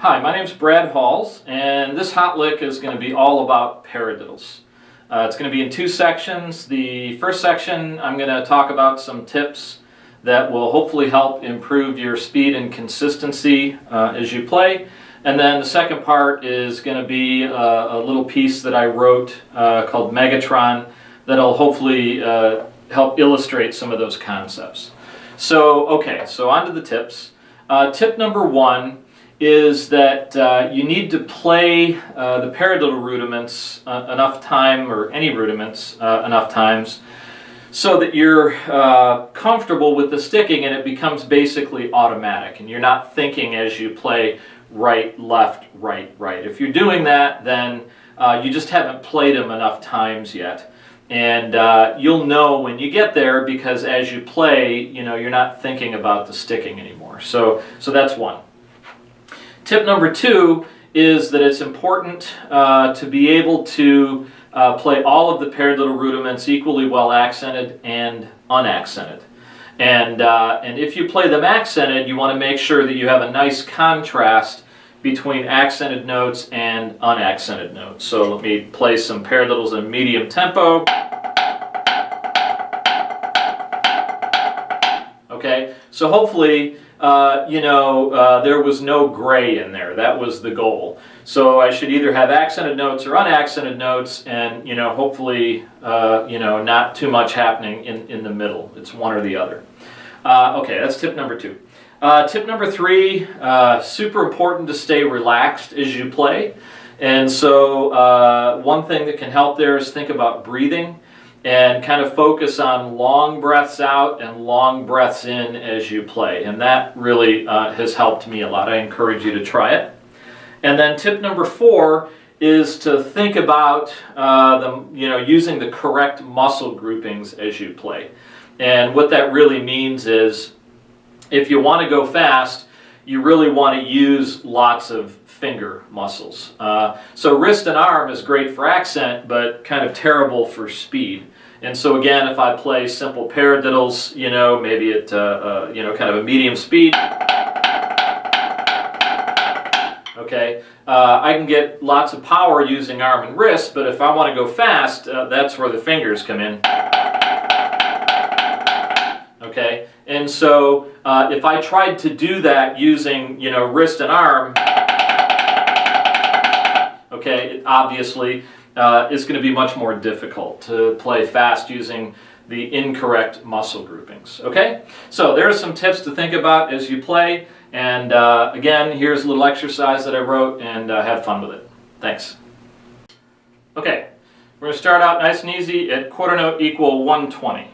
Hi, my name's Brad Halls, and this hot lick is going to be all about paradiddles. It's going to be in two sections. The first section, I'm going to talk about some tips that will hopefully help improve your speed and consistency as you play. And then the second part is going to be a little piece that I wrote called Megatron that'll hopefully help illustrate some of those concepts. So on to the tips. Tip number one is that you need to play the paradiddle rudiments enough time, or any rudiments enough times, so that you're comfortable with the sticking and it becomes basically automatic and you're not thinking as you play right, left, right, right. If you're doing that, then you just haven't played them enough times yet. And you'll know when you get there, because as you play, you're not thinking about the sticking anymore. So that's one. Tip number two is that it's important to be able to play all of the paradiddle rudiments equally well accented and unaccented. And if you play them accented, you want to make sure that you have a nice contrast between accented notes and unaccented notes. So let me play some paradiddles in medium tempo. Okay, so hopefully there was no gray in there. That was the goal. So I should either have accented notes or unaccented notes, and hopefully not too much happening in the middle. It's one or the other. Okay, that's tip number two. Tip number three, super important to stay relaxed as you play. And so one thing that can help there is think about breathing and kind of focus on long breaths out and long breaths in as you play. And that really has helped me a lot. I encourage you to try it. And then tip number four is to think about using the correct muscle groupings as you play. And what that really means is, if you want to go fast, you really want to use lots of finger muscles. So wrist and arm is great for accent, but kind of terrible for speed. And so again, if I play simple paradiddles, maybe at kind of a medium speed, okay, I can get lots of power using arm and wrist, but if I want to go fast, that's where the fingers come in. Okay, and so if I tried to do that using wrist and arm, okay, it obviously is going to be much more difficult to play fast using the incorrect muscle groupings. Okay, so there are some tips to think about as you play, and again, here's a little exercise that I wrote, and have fun with it. Thanks. Okay, we're going to start out nice and easy at quarter note equal 120.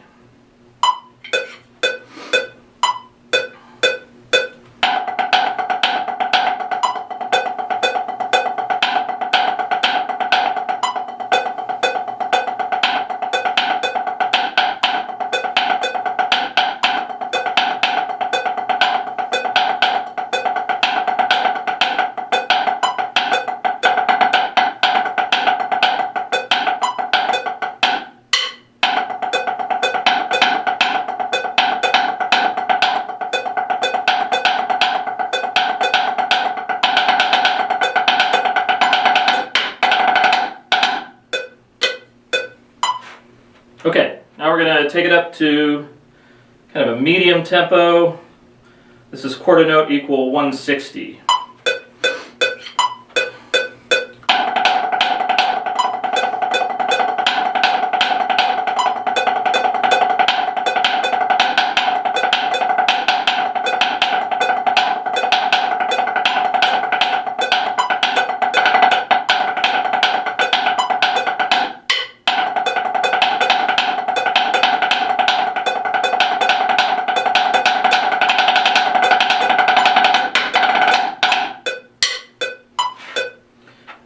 Okay, now we're going to take it up to kind of a medium tempo. This is quarter note equal 160.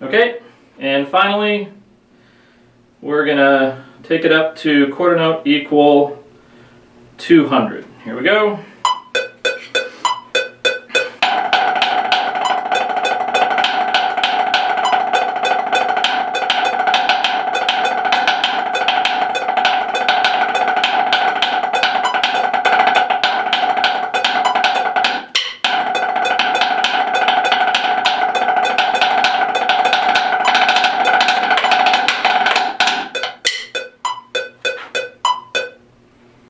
Okay, and finally, we're going to take it up to quarter note equal 200. Here we go.